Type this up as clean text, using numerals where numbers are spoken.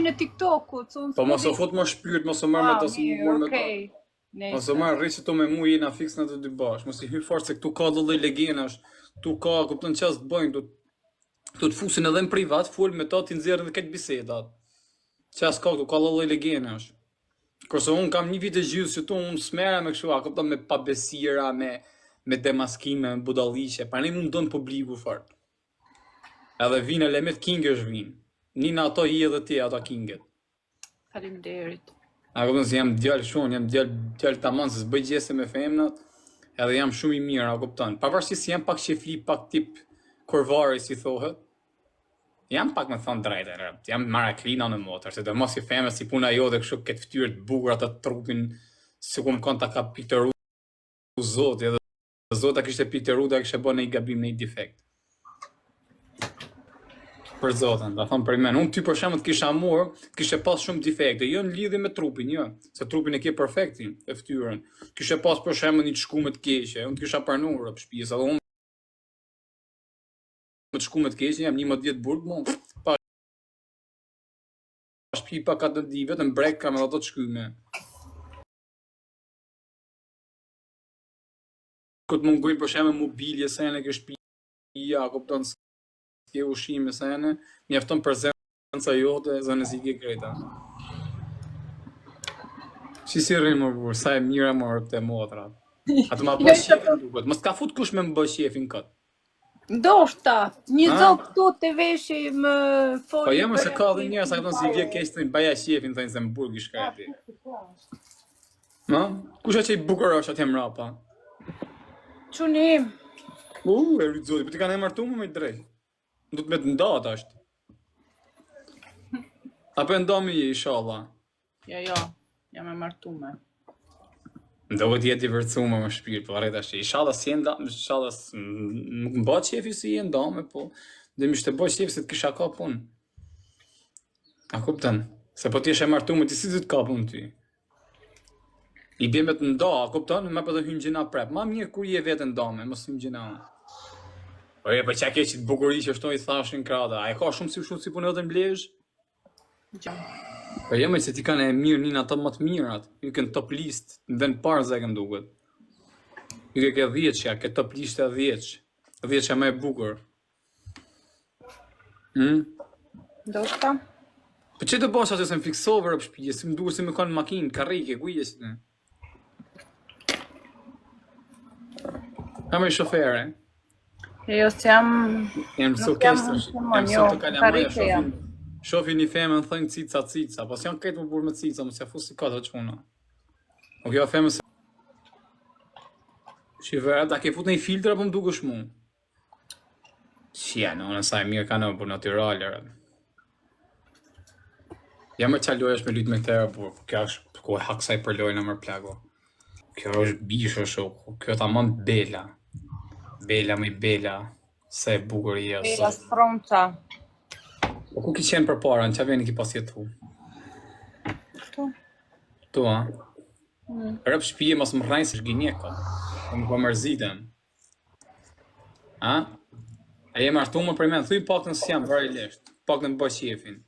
e TikTokut. Po mos u fut më shpirt, mos u marr me tas më me ta. Mos u marr rriçi tu me mu jena fiks në të dy bash. Mos i hy fort se këtu ka lloj legenash, tu ka, kupton ças të bëjnë, tu të fusin edhe në privat, fol me ta ti nxjerrin edhe këtë bisedat. Ças ka këtu ka lloj legenash. Kurse un kam një vit e gjysmë që tu un smera me kështu, a kupton me pabesira, me demaskime, me budalliqe, pa ne mund don publiku fort. Edhe vinë Lemet Kingësh vinë. Nina ato i edhe ti ato Kinget. Faleminderit. A kupton se jam djalë shumë, jam djalë tamam se s'bëj gjese me femnat, edhe jam shumë i mirë, a kupton. Pavarësisht se jam pak shefli, pak tip kurvari si thohet. Jam pak me thon drejtë, jam maraklina në motor, se do mos i femës si puna jote kështu këtë fytyrë të bukur atë trupin, sikur më kanë ta ka piktuar Zoti, edhe Zota kishte piktuar, da kishte bën një gabim, një defekt. Për Zotin, da thon për men, unë ty për shembull të kisha marr, kishte pas shumë defekte, jo në lidhje me trupin, jo, se trupin e ke perfektin, e fytyrën. Kishte pas për shembull një çkume të keqe, unë të kisha pranuar në shtëpi, sa unë me të shkume të keqe, jam 11 burg, mo, pa shtëpi pa ka di, vetëm brek kam edhe ato të shkume. Këtë mungojnë për shembull mobilje se në ke shtëpia, kupton s'ke ushqime se në, mjafton prezenca jote, zënë si ke kreta. Si rrinë më burr, sa e mira më këtë motra. Atë ma bë shefin duket, mos ka fut kush me më bë shefin kët. Ndoshta, një zot këtu të veshi më foli. Po jam se ka dhe njerëz sa këto si vjen keq të baja shefin thënë se në burg i shkreti. No? Kush që i bukur është atje mrapa? Çunim. E rrizoj, po ti kanë martu më me drejt. Do të me të ndat është. Apo e ndomi inshallah. Jo, jam e martuar. Do të jetë i vërcuar më shpirt, po rreth tash. Inshallah si enda, inshallah nuk më bëj shefi si e ndome, po dhe më shtë bëj shefi se të kisha ka punë. A kupton? Se po ti je martuar, ti si do të ka punë ti? I bie me të nda, a kupton? Më po të hyn gjina prap. Ma mirë kur je vetë ndome, mos hyn gjina. Po e po çka ke që të bukurisht që shto i thashin krada. A e ka shumë si punë edhe mblesh? Po jam se ti kanë e mirë nina ato më të mirat. Ju kanë top list, në vend parë zekën duket. Ju ke 10-sha, ke top lista 10. 10-sha më e bukur. Ndoshta. Po çe do bësh atë se më fiksove rreth shtëpisë, si më duhet se më kanë makinë, karrike, ku jesh ti? Kam e shofere. Jo, se jam Sukes. Jam sot kalamaj, shofi një femën thënë cica, po s'janë këtë më burë me cica, mos ja fusi kata çuna. O kjo femën se Shivera, ta ke fut një filtr apo më dukesh mu? Qia, në sa e mirë ka në për natyrale. Ja më qaloj është me lyt me këtëra, por kjo është ku e haksaj për lojnë më plago. Kjo është bishë shok, kjo ta mund bela. Bela më i bela, sa e bukur i është. Bela stronca. Po ku ki qenë për para, në qa veni ki pas jetu? Tu, a? Rëp shpije mos më rrajnë se shginjeka. Më po mërzitën. A? A jem artu më për men, thuj pak në si jam, vari lesht. Pak në më bëj qefin.